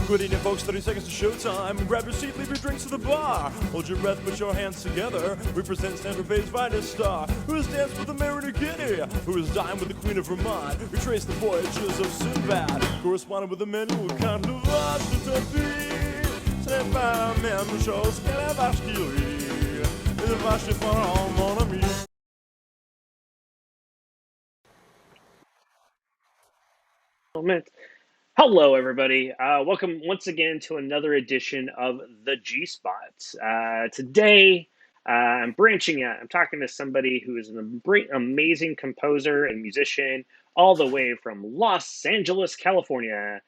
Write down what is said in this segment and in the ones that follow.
Quit eating, folks. 30 seconds to showtime. Grab your seat, leave your drinks to the bar. Hold your breath, put your hands together. We present Santa Fe's finest star. Who has danced with the Mariner Guinea? Who has dined with the Queen of Vermont? We trace the voyages of Sinbad. Corresponded with the men who can't live to tapis. C'est pas la même chose que la vache qui rit. Et la vache est fort, mon ami. Hello, everybody. Welcome once again to another edition of the G Spots. Today, I'm branching out. I'm talking to somebody who is an amazing composer and musician, all the way from Los Angeles, California.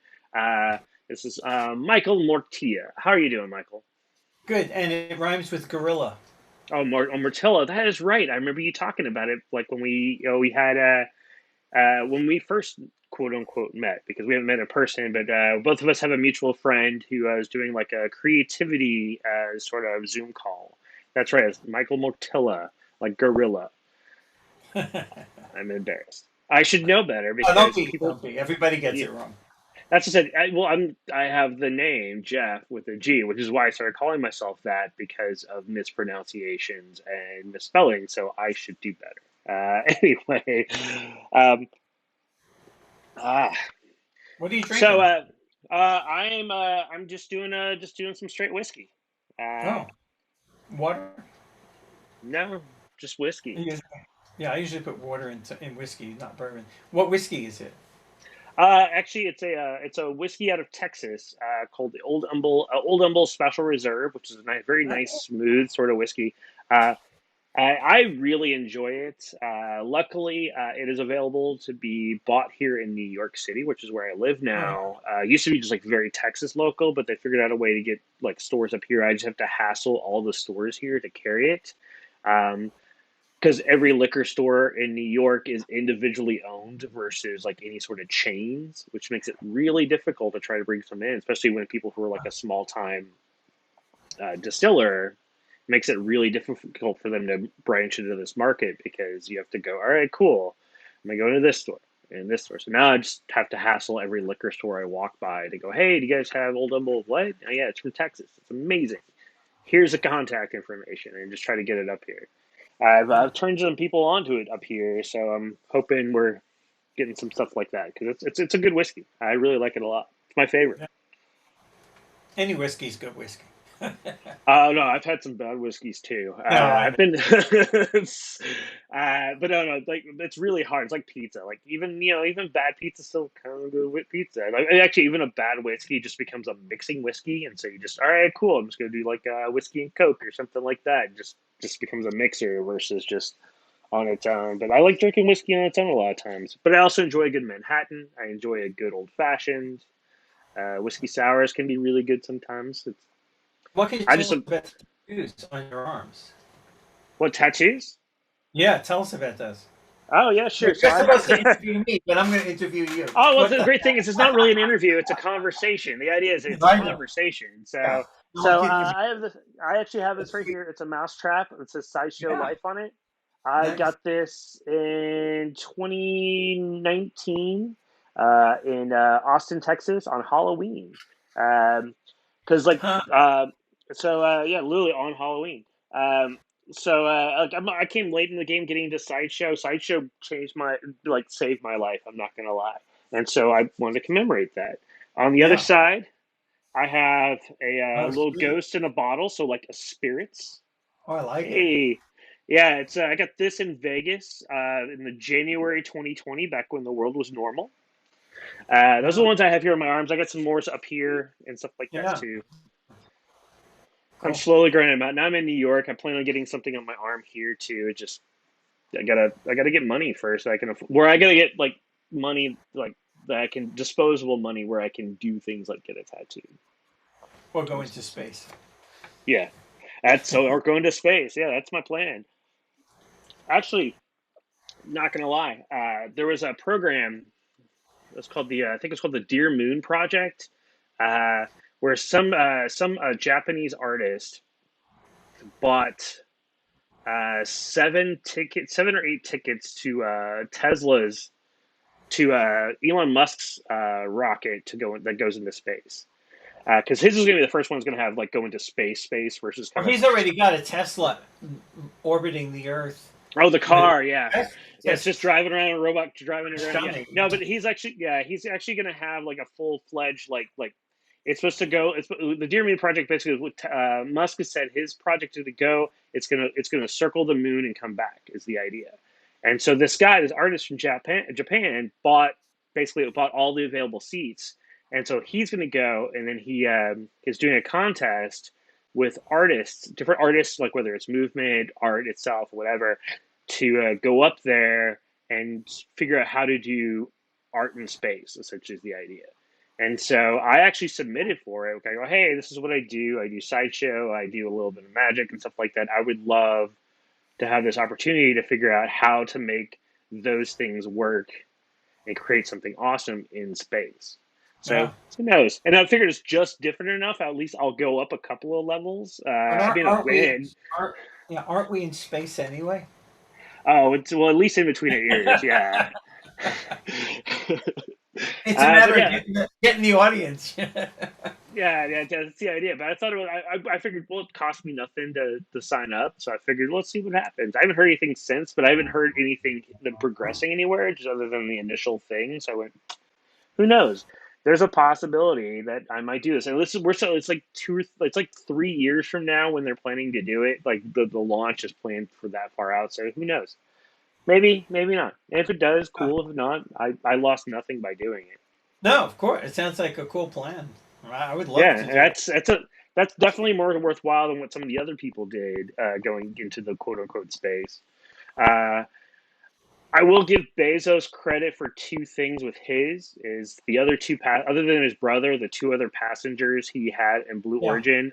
This is Michael Mortilla. How are you doing, Michael? Good, and it rhymes with gorilla. Oh, Mortilla. That is right. I remember you talking about it, like when we had when we first quote unquote met, because we haven't met in person, but both of us have a mutual friend who was doing like a creativity sort of Zoom call. That's right, it's Michael Mortilla, like gorilla. I'm embarrassed. I should know better Oh, don't because be, people. don't be. Everybody gets Yeah, it wrong. that's just it. I have the name Jeff with a G, which is why I started calling myself that because of mispronunciations and misspelling. So I should do better. Anyway, um, ah, What are you So drinking? I'm just doing some straight whiskey. Uh, Oh, water. no, just whiskey. Yes. Yeah, I usually put water in whiskey, not bourbon. What whiskey is it? Actually, it's a whiskey out of Texas called the Old Humble Special Reserve, which is a very nice, smooth sort of whiskey. Uh, I really enjoy it. Luckily, it is available to be bought here in New York City, which is where I live Oh, now. It used to be just like very Texas local, but they figured out a way to get like stores up here. I just have to hassle all the stores here to carry it. Um, because every liquor store in New York is individually owned versus like any sort of chains, which makes it really difficult to try to bring some in, especially when people who are like a small time distiller makes it really difficult for them to branch into this market because you have to go, all right, cool. I'm gonna go into this store and this store. So now I just have to hassle every liquor store I walk by to go, hey, do you guys have Old Dumble? What? Oh, yeah, it's from Texas. It's amazing. Here's the contact information, and just try to get it up here. I've turned some people onto it up here, so I'm hoping we're getting some stuff like that because it's a good whiskey. I really like it a lot. It's my favorite. yeah. Any whiskey's good whiskey. No, I've had some bad whiskeys too. No, I I've know. been, but no, like it's really hard. It's like pizza. Like even bad pizza still kind of good with pizza. Like actually, even a bad whiskey just becomes a mixing whiskey, and so you just all right, cool. I'm just gonna do like whiskey and coke or something like that. Just becomes a mixer versus just on its own. But I like drinking whiskey on its own a lot of times. But I also enjoy a good Manhattan. I enjoy a good old fashioned. Whiskey sours can be really good sometimes. What can you I tell just us about the tattoos on your arms? what tattoos? Yeah, tell us about those. Oh yeah, sure. You're So just I supposed to interview me, but I'm going to interview you. oh well, What the the? great thing is it's not really an interview; it's a conversation. The idea is it's a I know. conversation. Yeah. So Don't keep me. I have this. I actually have this That's right sweet. here. It's a mouse trap. It says Sideshow Yeah. Life on it. I Nice. got this in 2019 in Austin, Texas, on Halloween. Because like Huh. uh, yeah, literally on Halloween. Like I came late in the game getting into Sideshow. Sideshow changed my like saved my life. I'm not gonna lie, and so I wanted to commemorate that. On the other Yeah. side, I have a Oh, little sweet. ghost in a bottle, so like a spirits. Oh, I like it. Hey, yeah, it's I got this in Vegas in the January 2020, back when the world was normal. Those are the Oh, ones I have here on my arms. I got some more up here and stuff like that yeah. too. I'm Cool. slowly growing them out. Now I'm in New York. I plan on getting something on my arm here too. It just I gotta get money first. So I can where I gotta get like money like that I can disposable money where I can do things like get a tattoo. Or go into space. Yeah, that's so or going to space. Yeah, that's my plan. Actually, not gonna lie, there was a program. It's called the I think it's called the Dear Moon Project, uh, where some Japanese artist bought seven or eight tickets to Elon Musk's rocket to go that goes into space. because his is going to be the first one's going to have like go into space versus Well, kind of. he's already got a Tesla orbiting the Earth. Oh, the With, car, yeah. that's Yeah, it's just just driving around a robot driving it around. Yeah, stunning. no, but he's actually going to have like a full fledged like it's supposed to go. It's the Dear Moon project basically. What Musk has said his project is to go. It's gonna circle the moon and come back is the idea. And so this artist from Japan bought all the available seats, and so he's going to go, and then he is doing a contest with different artists, like whether it's movement, art itself, whatever, to go up there and figure out how to do art in space, essentially is the idea. And so I actually submitted for it. I go, hey, this is what I do. I do sideshow. I do a little bit of magic and stuff like that. I would love to have this opportunity to figure out how to make those things work and create something awesome in space. So Yeah. who knows? And I figured it's just different enough. At least I'll go up a couple of levels. But I may not win. aren't, yeah, aren't we in space anyway? Oh, it's well, at least in between our ears, yeah. It's a matter But of yeah, getting the audience. yeah, that's the idea. But I thought I figured, well, it cost me nothing to sign up, so I figured let's see what happens. I haven't heard anything since, but I haven't heard anything progressing anywhere, just other than the initial thing. So I went, who knows? There's a possibility that I might do this, and this is we're so it's like 3 years from now when they're planning to do it. Like the launch is planned for that far out, so who knows? Maybe not. And if it does, cool. If not, I lost nothing by doing it. No, of course. It sounds like a cool plan. I would love Yeah, to do it. that's definitely more worthwhile than what some of the other people did going into the quote unquote space. Uh, I will give Bezos credit for two things with his is the other other than his brother, the two other passengers he had in Blue Yeah. Origin.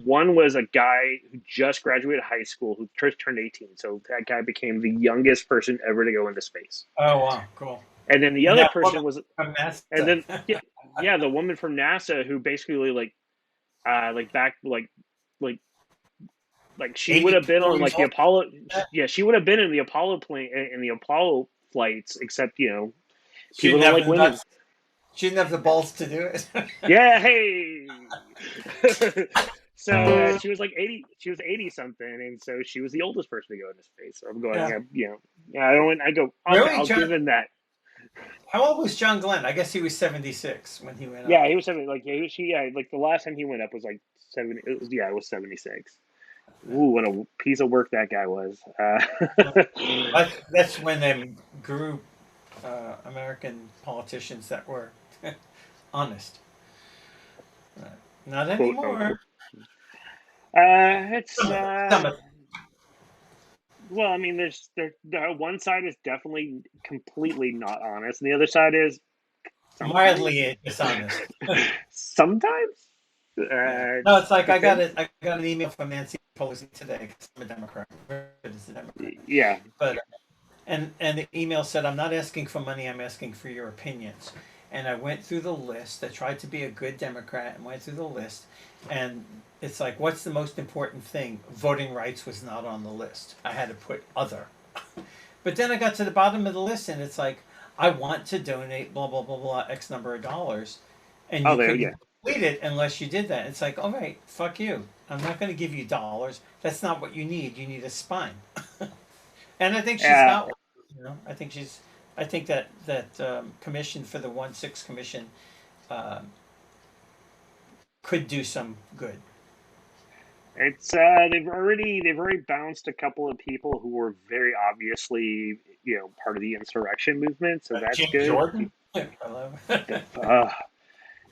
One was a guy who just graduated high school who just turned 18. So that guy became the youngest person ever to go into space. Oh wow, cool. And then the And other that woman person was, from and NASA. then yeah, the woman from NASA who basically like back like she would have been 84 on years like the old. Apollo. Yeah, she would have been in the Apollo plane in the Apollo flights, except She people didn't don't have like the women. nuts. She didn't have the balls to do it. Yeah, hey. So she was like 80. She was 80 something, and so she was the oldest person to go into space. So I'm going, Yeah. yeah. I don't. I go, okay, Really, I'll give John? him that. How old was John Glenn? I guess he was 76 when he went up. Yeah, he was 70. Like like the last time he went up was like 70. It was 76. Ooh, what a piece of work that guy was. That's when they grew American politicians that were honest. Not Quote anymore. unquote. It's Some of well, I mean, one side is definitely completely not honest, and the other side is sometimes. mildly dishonest. Sometimes. No, it's like Depends. I got an email from Nancy Pelosi today. 'Cause I'm a Democrat. It's a Democrat. Yeah. But and the email said, "I'm not asking for money. I'm asking for your opinions." And I went through the list. I tried to be a good Democrat and went through the list. And it's like, what's the most important thing? Voting rights was not on the list. I had to put other. But then I got to the bottom of the list, and it's like, I want to donate blah blah blah blah X number of dollars, and Oh, you there. Yeah. couldn't complete it unless you did that. It's like, all right, fuck you. I'm not going to give you dollars. That's not what you need. You need a spine. And I think she's Yeah. got one. I think she's. I think that commission for the 1/6 commission um, could do some good. It's they've already bounced a couple of people who were very obviously part of the insurrection movement, so that's Jim good. Jordan. Hello. Uh,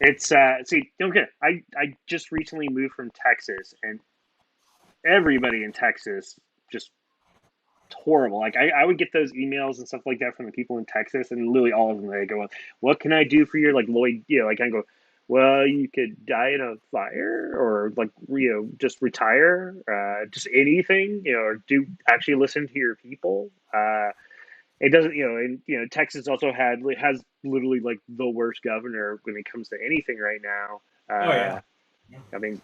it's see, don't get it. I just recently moved from Texas, and everybody in Texas just horrible. Like I would get those emails and stuff like that from the people in Texas, and literally all of them they go, "What can I do for you?" Like Lloyd, like I go, "Well, you could die in a fire, or like just retire, just anything, or do actually listen to your people." It doesn't, and Texas also has literally like the worst governor when it comes to anything right now. Oh yeah. I mean,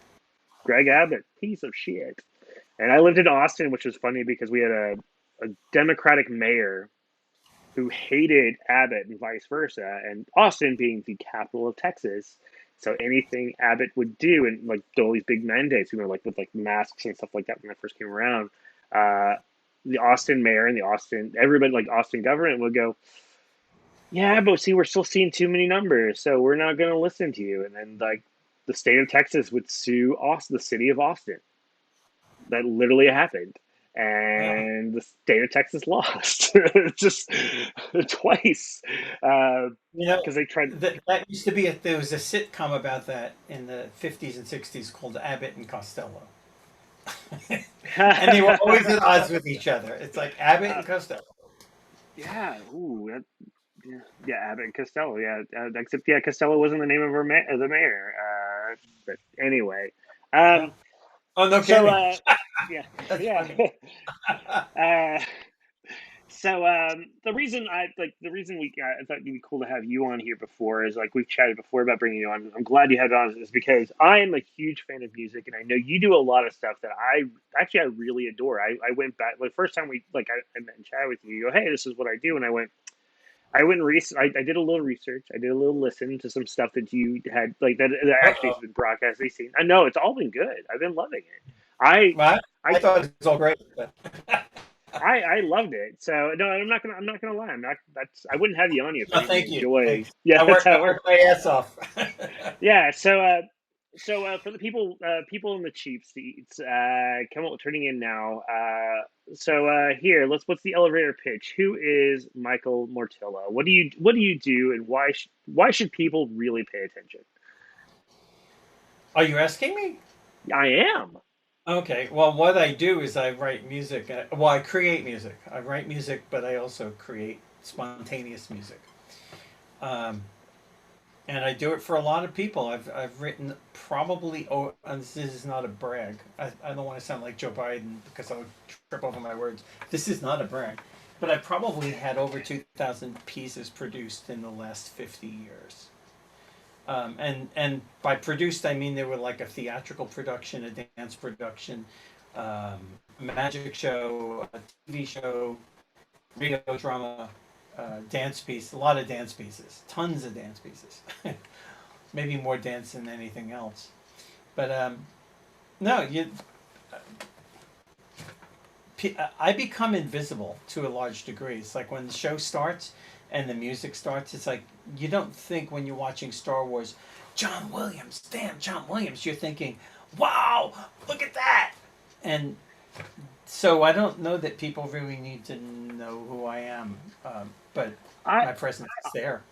Greg Abbott, piece of shit. And I lived in Austin, which was funny because we had a Democratic mayor who hated Abbott and vice versa. And Austin, being the capital of Texas, So anything Abbott would do, and like all these big mandates, like with like masks and stuff like that when I first came around, uh, the Austin mayor and the Austin everybody like Austin government would go, yeah, but see, we're still seeing too many numbers, so we're not going to listen to you. And then like the state of Texas would sue Austin, the city of Austin. That literally happened. Yeah. And the state of Texas lost just twice You know, because they tried. that used to be there was a sitcom about that in the 50s and 60s called Abbott and Costello. And they were always at odds with each other. It's like Abbott uh, and Costello. yeah, ooh, yeah, yeah, Abbott and Costello. Yeah, except yeah, Costello wasn't the name of the mayor. But anyway, Yeah. um, Oh, no so kidding. yeah, That's yeah. funny. uh, So the reason I thought it'd be cool to have you on here before is like we've chatted before about bringing you on. I'm glad you had it on is because I am a huge fan of music and I know you do a lot of stuff that I really adore. I went back the first time I met and chatted with you. You go, hey, this is what I do, and I went and I did a little research. I did a little listen to some stuff that you had that actually has Uh-oh. been broadcast. Seen. I know it's all been good. I've been loving it. I Well, I I thought it was all great. But I loved it. So no, I'm not gonna lie. I'm not. That's I wouldn't have you on you if I no, didn't thank you. enjoy. Thanks. Yeah, that's how I it worked works. my ass off. Yeah. For the people in the cheap seats, come on, turning in now. Here, what's the elevator pitch? Who is Michael Mortilla? What do you do, and why should people really pay attention? Are you asking me? I am. Okay. Well, what I do is I write music. Well, I create music. I write music, but I also create spontaneous music. Um, and I do it for a lot of people. I've written probably. Oh, and this is not a brag. I don't want to sound like Joe Biden because I would trip over my words. This is not a brag, but I probably had over 2,000 pieces produced in the last 50 years. And by produced I mean they were like a theatrical production, a dance production, um, a magic show, a TV show, radio drama, dance piece, a lot of dance pieces, tons of dance pieces, maybe more dance than anything else. But no, I become invisible to a large degree. It's like when the show starts and the music starts, it's like you don't think when you're watching Star Wars, John Williams, damn, John Williams. You're thinking, wow, look at that. And so I don't know that people really need to know who I am, but I my presence is there.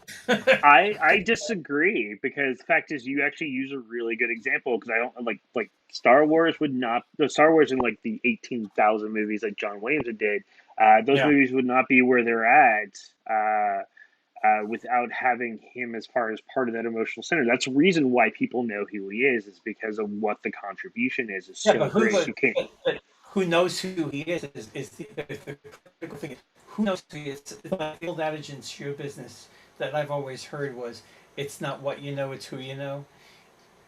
I disagree because the fact is you actually use a really good example because I don't like Star Wars would not the Star Wars in like the 18,000 movies that John Williams did those Yeah, movies would not be where they're at without having him as far as part of that emotional center. That's the reason why people know who he is because of what the contribution is yeah, so great. You can't. but who knows who he is the critical thing. Who knows who he is? The old adage in show business that I've always heard was, "It's not what you know, it's who you know."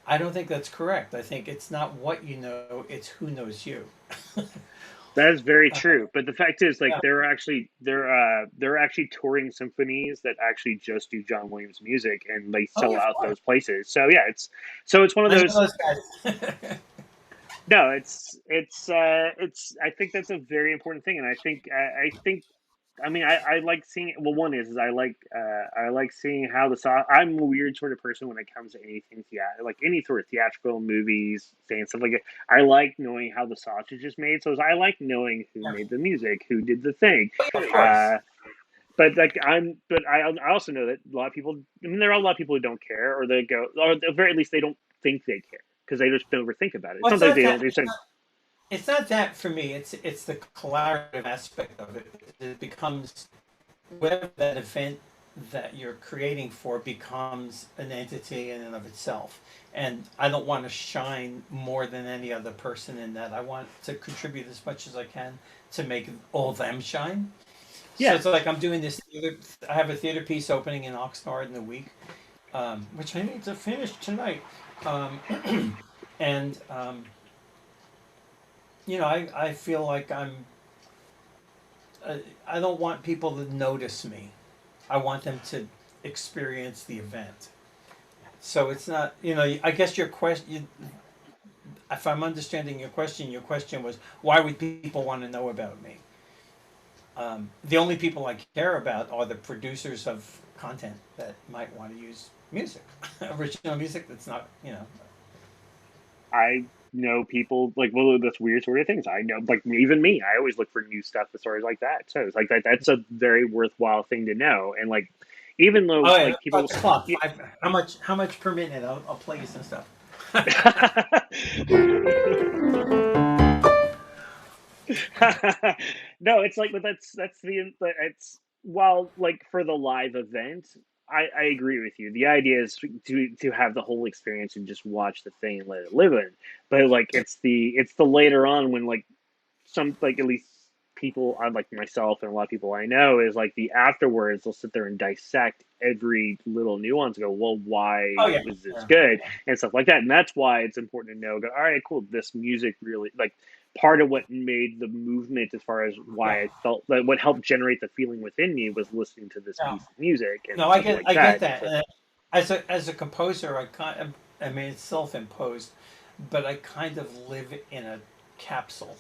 I don't think that's correct. I think it's not what you know, it's who knows you. That is very true. But the fact is, like, Yeah. they're actually touring symphonies that actually just do John Williams music, and they Oh sell yeah, of out course. those places. So yeah, it's one of I know those. those guys. No, it's. I think that's a very important thing, and I think I mean, I like seeing. Well, one is I like seeing how I'm a weird sort of person when it comes to anything theater, like any sort of theatrical movies, saying stuff like that. I like knowing how the sausage is made, so I like knowing who Yeah, made the music, who did the thing. of course. Uh, but I also know that a lot of people. I mean, there are a lot of people who don't care, or they go, or at the very least, they don't think they care because they just don't ever think about it. Well, Sometimes they don't. They say, it's not that for me. It's the collaborative aspect of it. It becomes whatever that event that you're creating for becomes an entity in and of itself. And I don't want to shine more than any other person in that. I want to contribute as much as I can to make all of them shine. So yeah, it's like I'm doing this theater. I have a theater piece opening in Oxnard in a week, which I need to finish tonight. Um, and I feel like I don't want people to notice me. I want them to experience the event. So it's not, I guess your question, if I'm understanding your question was, why would people want to know about me? The only people I care about are the producers of content that might want to use music, original music that's not, I know people like well that's weird sort of things. I know like even me, I always look for new stuff as far as like that. So it's like that's a very worthwhile thing to know. And like even though Oh yeah, like about people the clock. How much per minute? I'll play you some stuff. no, it's like, but that's the but it's while like for the live event, I agree with you. The idea is to have the whole experience and just watch the thing and let it live in. But like it's the later on when like some like at least people like myself and a lot of people I know is like the afterwards they'll sit there and dissect every little nuance and go, well, why Oh yeah, is this yeah, good yeah. and stuff like that. And that's why it's important to know, go, all right, cool, this music really like part of what made the movement as far as Yeah. why I felt like what helped generate the feeling within me was listening to this Yeah. piece of music and No, stuff like I get that. that. So As a composer, I mean, it's self-imposed, but I kind of live in a capsule.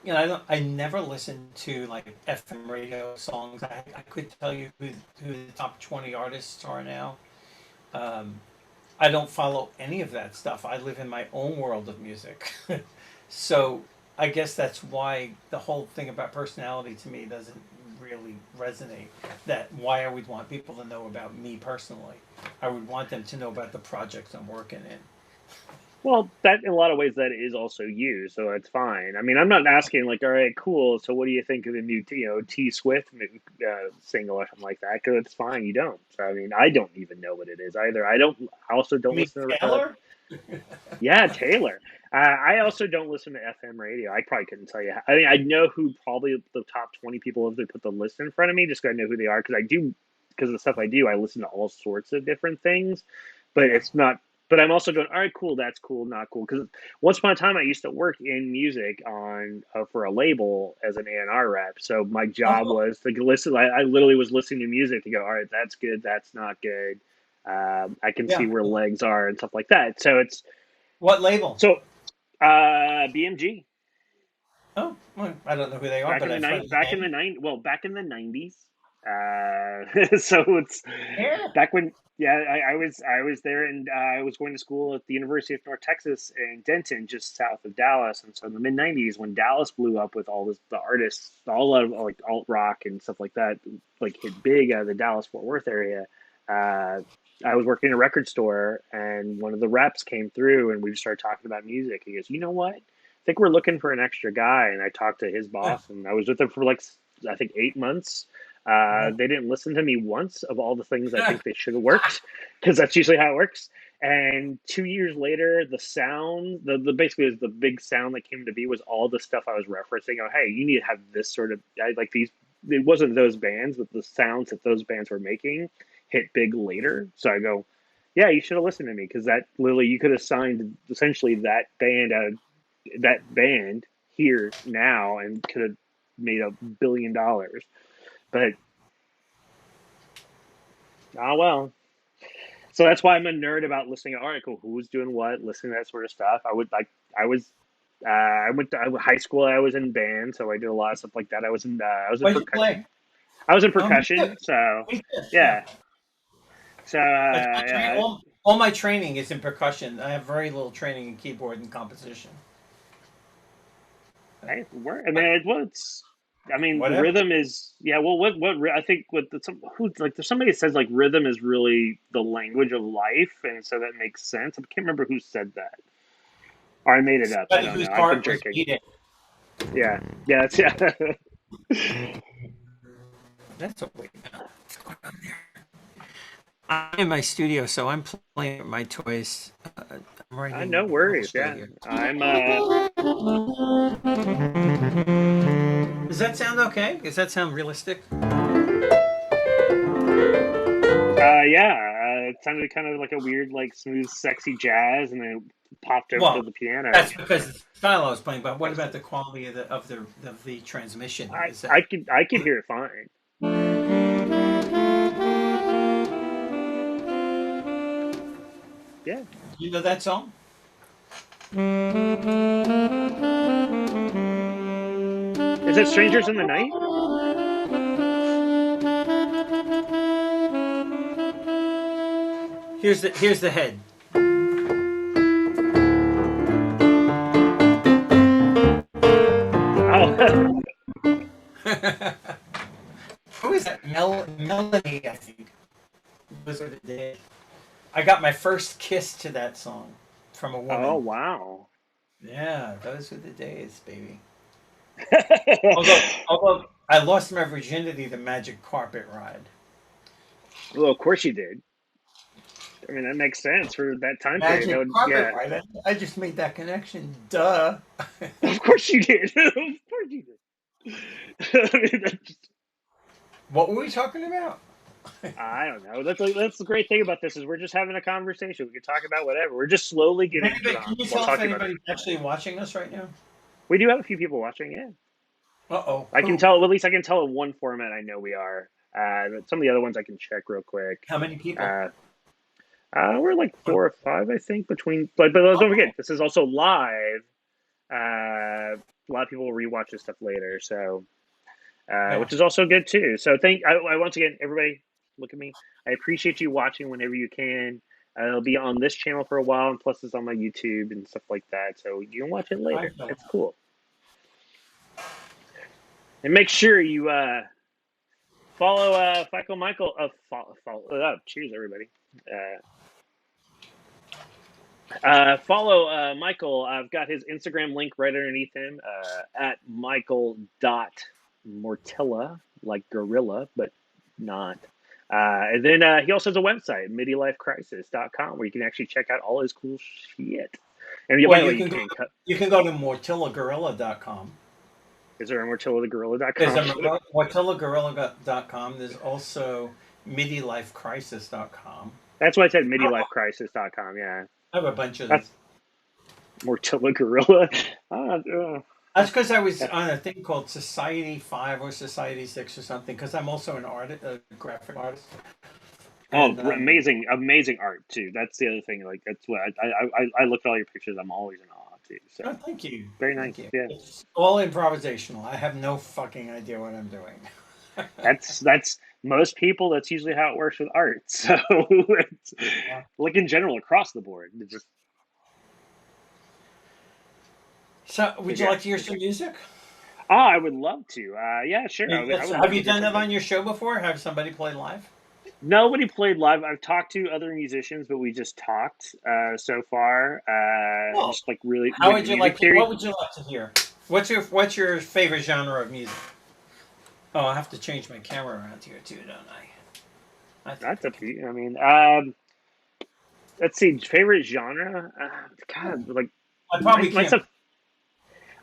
I never listen to like FM radio songs. I could tell you who the top 20 artists are now. Um, I don't follow any of that stuff. I live in my own world of music. So I guess that's why the whole thing about personality to me doesn't really resonate. That why I would want people to know about me personally. I would want them to know about the projects I'm working in. well, that in a lot of ways that is also you, so that's fine. I mean, I'm not asking like, all right, cool. So, what do you think of the new, T Swift single or something like that? Because it's fine, you don't. So, I mean, I don't even know what it is either. I don't. I also You don't mean listen to. Taylor? Yeah, Taylor. I also don't listen to FM radio. I probably couldn't tell you. I mean, I know who probably the top 20 people if they put the list in front of me, just 'cause I know who they are because I do because of the stuff I do. I listen to all sorts of different things, but Yeah. it's not. But I'm also going, all right, cool, that's cool, not cool. Because once upon a time, I used to work in music on for a label as an A&R rep. So my Oh, job cool. was to listen. I literally was listening to music to go, all right, that's good, that's not good. I can see Yeah. where legs are and stuff like that. So it's What label? so BMG Oh, well, I don't know who they are, but I've heard the name. back in the 90s. So it's Yeah. back when yeah I was there and I was going to school at the University of North Texas in Denton, just south of Dallas. And so in the mid 90s, when Dallas blew up with all the artists, all of like alt rock and stuff like that, like hit big out of the Dallas Fort Worth area. Uh, I was working in a record store, and one of the reps came through, and we just started talking about music. He goes, "You know what? I think we're looking for an extra guy." And I talked to his boss, and I was with him for like I think 8 months. They didn't listen to me once of all the things I think they should have worked, because that's usually how it works. And 2 years later, the sound, the basically the big sound that came to be was all the stuff I was referencing. Oh, hey, you need to have this sort of I like these. It wasn't those bands, but the sounds that those bands were making hit big later. So I go, yeah, you should have listened to me because that literally you could have signed essentially that band here now and could have made $1 billion. But oh well. So that's why I'm a nerd about listening. All right, cool. Who's doing what? Listening to that sort of stuff. I would like. I was. I went to high school. I was in band, so I did a lot of stuff like that. I was in. I was in What'd you percussion. play? I was in Oh, me too. percussion. So Me too. Yeah. yeah. So That's yeah. all my training is in percussion. I have very little training in keyboard and composition. Hey, I mean, it's. I mean, Whatever. rhythm is yeah. Well, I think what who like there's somebody that says like rhythm is really the language of life, and so that makes sense. I can't remember who said that, or I made it up. I Somebody don't whose know. I've been heart was drinking. beating. Yeah, yeah, it's, yeah. That's a weird. I'm in my studio, so I'm playing with my toys. I'm No writing worries. bullshit Yeah, here. I'm. Does that sound okay? Does that sound realistic? Yeah. It sounded kind of like a weird, like smooth, sexy jazz, and then it popped over to Well, the piano. that's because the style I was playing. But what about the quality of the transmission? I Is that I could hear it fine. Yeah. You know that song? Is it Strangers in the Night? Here's the head. Oh, Who is that? Melanie, I think. Those are the days. I got my first kiss to that song from a oh woman. wow. Yeah, those were the days, baby. Although I lost my virginity the magic carpet ride. Well, of course you did. I mean, that makes sense for that time period. That Magic would, carpet yeah. ride. I just made that connection. Duh. Of course you did. Of course you did. I mean, What were we talking about? I don't know. That's the great thing about this is we're just having a conversation. We can talk about whatever. We're just slowly getting Can drunk you while tell if talking about it. anybody's actually watching us right now? We do have a few people watching. Yeah, Uh oh. I can Who? tell. Well, at least I can tell in one format. I know we are. But some of the other ones I can check real quick. How many people? Uh, we're like 4 or 5, I think, between. But don't forget, Oh, this is also live. A lot of people will rewatch this stuff later, so yeah. which is also good too. So I once again, everybody, look at me. I appreciate you watching whenever you can. It'll be on this channel for a while, and plus it's on my YouTube and stuff like that. So you can watch it I later. fell It's cool. And make sure you follow Michael. Cheers, everybody. Follow Michael. I've got his Instagram link right underneath him at Michael.Mortilla, like gorilla, but not. And then he also has a website, midlifecrisis.com, where you can actually check out all his cool shit. And by Well, the way, you can cut. you can go to mortillagorilla.com. Is there a There's a mortillagorilla.com? mortillagorilla.com. There's also midlifecrisis.com. That's why I said midlifecrisis.com. Yeah, I have a bunch of them. that's Mortilla Gorilla. That's because I was on a thing called Society 5 or Society 6 or something, because I'm also an artist, a graphic artist. Oh, And amazing, amazing art too. That's the other thing. Like that's what I look at all your pictures. I'm always in awe too. So oh, thank you. very Thank nice. you. Yeah, It's all improvisational. I have no fucking idea what I'm doing. that's most people. That's usually how it works with art. So it's, Yeah. like in general across the board. It's just So, would you yeah. like to hear some music? Oh, I would love to. Yeah, sure. I would love Have to you hear done that something. on your show before? Have somebody play live? Nobody played live. I've talked to other musicians, but we just talked so far. Well, Just like really how like would you music like to? theory. What would you like to hear? What's your favorite genre of music? Oh, I have to change my camera around here too, don't I? I think That's I up to can. you. I mean, let's see. Favorite genre? God, like I probably my can't. stuff.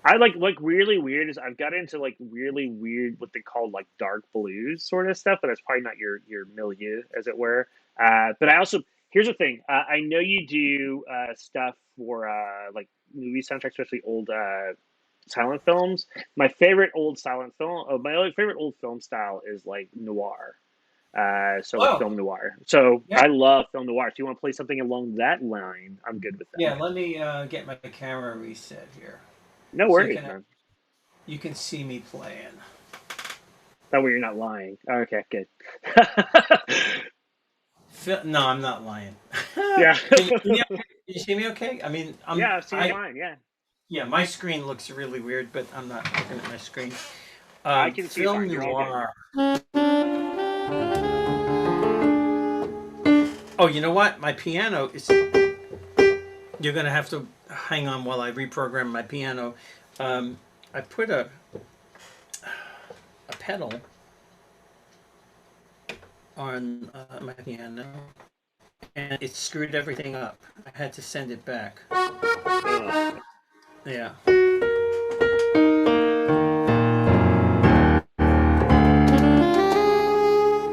I like really weird is I've got into like really weird what they call like dark blues sort of stuff, but that's probably not your milieu, as it were. But I also here's the thing. I know you do stuff for like movie soundtracks, especially old silent films. My favorite old silent film, my only favorite old film style is like noir. So like Oh, film noir. So yeah, I love film noir. If you want to play something along that line, I'm good with that. yeah. Let me get my camera reset here, No so worries, man. you can see me playing. That way you're not lying. Okay, good. No, I'm not lying. Yeah. Can you see me okay? I mean, Yeah, I've seen you fine. Yeah. yeah, my screen looks really weird, but I'm not looking at my screen. I can see you Film fine. You're all good. noir. Oh, you know what? My piano is. You're gonna have to hang on while I reprogram my piano. I put a pedal on my piano, and it screwed everything up. I had to send it back. Ugh. Yeah.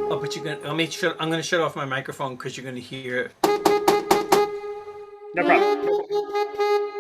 Oh, but you're gonna. I'm gonna shut off my microphone because you're gonna hear. No problem.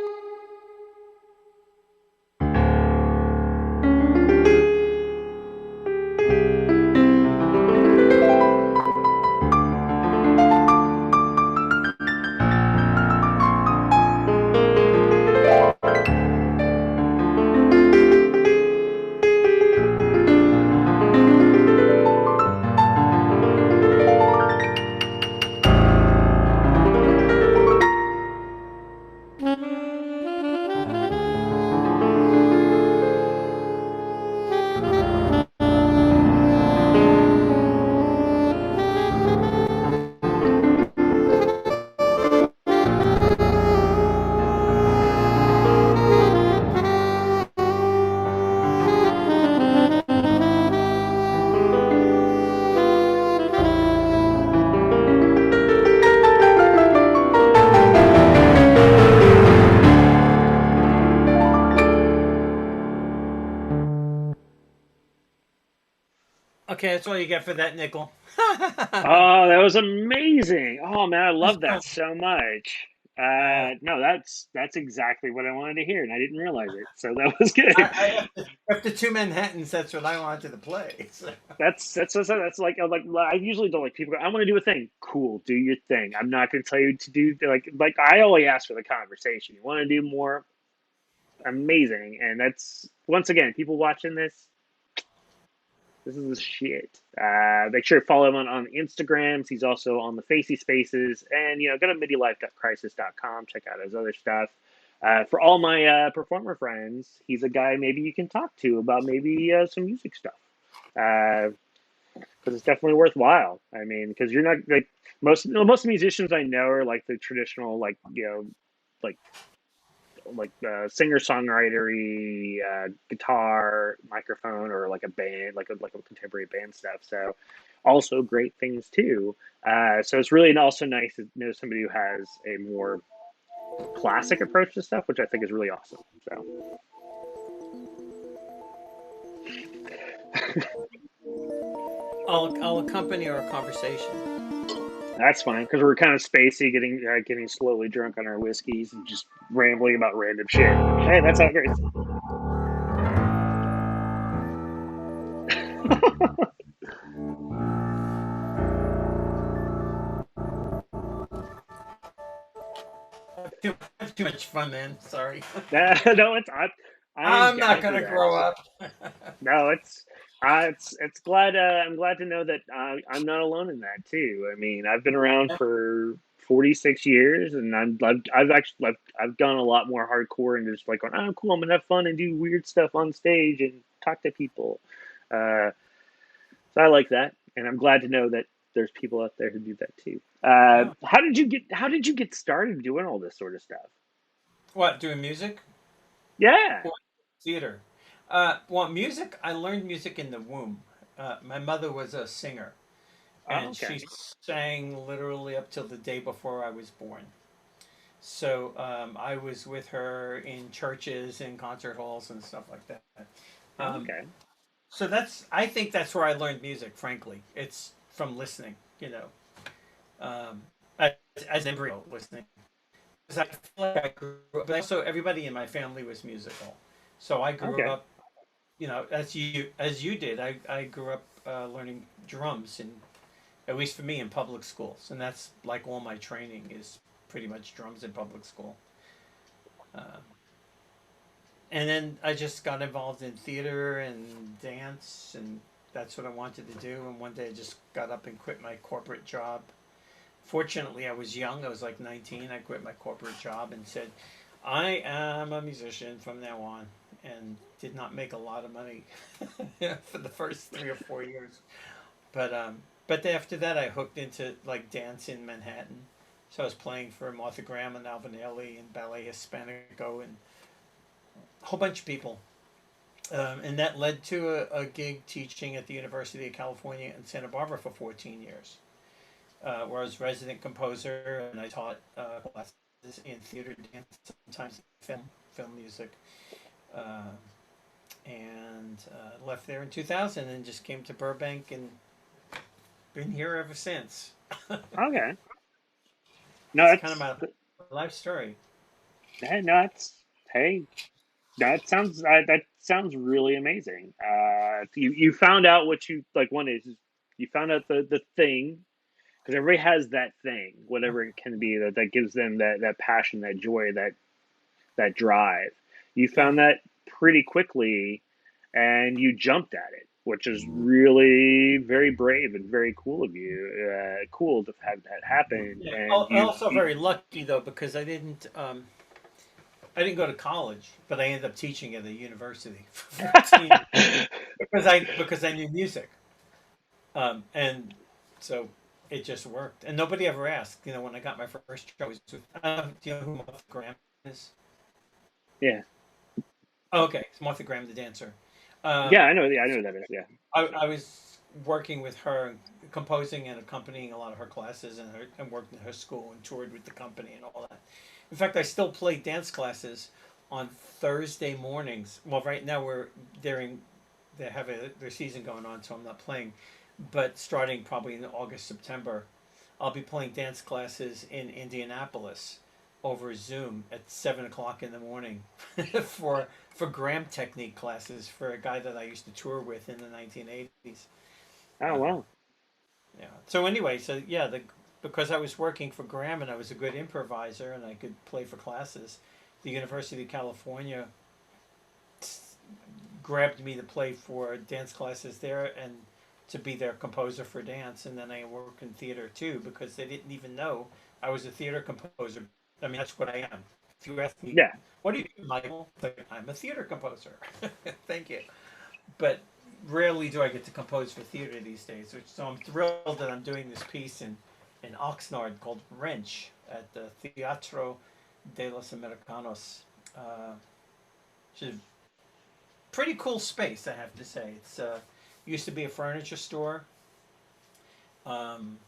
Okay, that's all you get for that nickel. Oh, that was amazing. Oh man, I love that So, so much. uh, No, that's exactly what I wanted to hear, and I didn't realize it. So that was I, good. I after two Manhattans, that's what I wanted to play. So, That's like I usually don't like people go, I want to do a thing. Cool, do your thing. I'm not going to tell you to do like I only ask for the conversation. You want to do more? Amazing, and that's once again people watching this. This is the shit. Make sure to follow him on Instagrams. He's also on the Facey Spaces. And, go to midlife.crisis.com. Check out his other stuff. For all my performer friends, he's a guy maybe you can talk to about maybe some music stuff. Because it's definitely worthwhile. I mean, because you're not like most musicians I know are like the traditional, like singer songwritery, guitar, microphone, or like a band, like a contemporary band stuff. So, also great things too. So it's really also nice to know somebody who has a more classic approach to stuff, which I think is really awesome. So I'll accompany our conversation. that's fine because we're kind of spacey, getting slowly drunk on our whiskeys and just rambling about random shit. Hey, that's how it goes. Too, too much fun, man. Sorry. No, I'm I'm not down for gonna that. grow up. No, it's glad I'm glad to know that I'm not alone in that too. I mean, I've been around for 46 years, and I've actually I've done a lot more hardcore and just like going, oh, cool, I'm gonna have fun and do weird stuff on stage and talk to people. Uh, so I like that, and I'm glad to know that there's people out there who do that too. Yeah. How did you get started doing all this sort of stuff? What, doing music? Yeah. Or theater? Well, music. I learned music in the womb. My mother was a singer, Oh, and okay. she sang literally up till the day before I was born. So I was with her in churches and concert halls and stuff like that. Oh, Um, okay. so I think that's where I learned music. Frankly, it's from listening. Um, as, as an embryo listening. Because I feel like I grew up, but also everybody in my family was musical. So I grew Okay. up, as you did. I grew up learning drums, and at least for me in public schools, and that's like all my training is pretty much drums in public school. Um, and then I just got involved in theater and dance, and that's what I wanted to do. And one day I just got up and quit my corporate job. Fortunately, I was young. I was like 19. I quit my corporate job and said, I am a musician from now on, and did not make a lot of money for the first 3 or 4 years. But after that, I hooked into like dance in Manhattan. So I was playing for Martha Graham and Alvin Ailey and Ballet Hispanico and a whole bunch of people. And that led to a gig teaching at the University of California in Santa Barbara for 14 years, where I was resident composer and I taught classes in theater, dance, sometimes film music. Uh, and left there in 2000 and just came to Burbank and been here ever since. Okay. No, It's kind of it's my life story. hey, no, it's hey, that sounds really amazing. You found out what you like. One is you found out the thing because everybody has that thing, whatever it can be, that gives them that passion, that joy, that drive. You Yeah. found that pretty quickly, and you jumped at it, which is really very brave and very cool of you. Cool to have that happen, Yeah. and Also very lucky though because I didn't go to college, but I ended up teaching at a university for 15 years because I knew music. And so it just worked. And nobody ever asked. When I got my first job, I was with, do you know who Martha Graham is? yeah, Oh, okay, it's Martha Graham, the dancer. yeah, Um, I know that is, yeah. I was working with her, composing and accompanying a lot of her classes, and worked in her school and toured with the company and all that. In fact, I still play dance classes on Thursday mornings. Well, right now we're during they have their season going on, so I'm not playing. But starting probably in August, September, I'll be playing dance classes in Indianapolis over Zoom at 7 o'clock in the morning for gram technique classes for a guy that I used to tour with in the 1980s. Oh, Uh, wow. yeah. So anyway, so yeah, because I was working for Graham and I was a good improviser and I could play for classes, the University of California grabbed me to play for dance classes there and to be their composer for dance. And then I work in theater too because they didn't even know I was a theater composer. I mean, that's what I am. If you ask me, Yeah. what do you do, Michael? I'm a theater composer. Thank you. But rarely do I get to compose for theater these days. So I'm thrilled that I'm doing this piece in Oxnard called Wrench at the Teatro de los Americanos. Which is pretty cool space, I have to say. It's used to be a furniture store, um,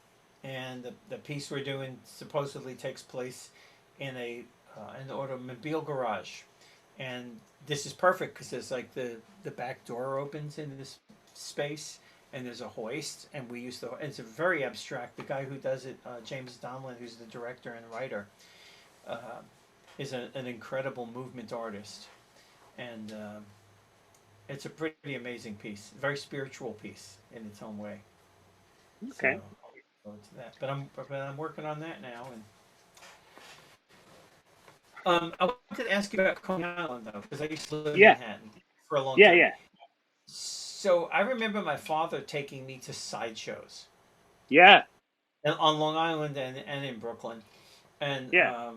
and the piece we're doing supposedly takes place in an automobile garage, and this is perfect because there's like the back door opens in this space, and there's a hoist, and we use it's a very abstract. The guy who does it, James Donlin, who's the director and writer, uh, is an incredible movement artist, and it's a pretty amazing piece, very spiritual piece in its own way. So Okay. I'll go to that, but I'm working on that now. And I wanted to ask you about Coney Island though, because I used to live in Yeah. Manhattan for a long Yeah. time. Yeah. So I remember my father taking me to sideshows Yeah. and on Long Island and in Brooklyn. And Yeah.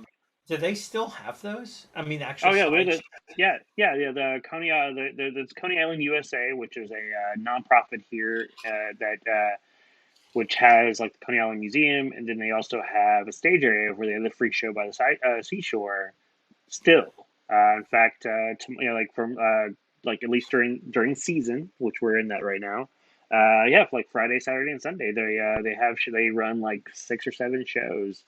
do they still have those? I mean, actual Oh, yeah. We're sideshows. the yeah. The Coney the Coney Island USA, which is a nonprofit here that which has like the Coney Island Museum, and then they also have a stage area where they have the freak show by the seashore. Still, in fact, like from like at least during season, which we're in that right now. Yeah, like Friday, Saturday, and Sunday, they run like 6 or 7 shows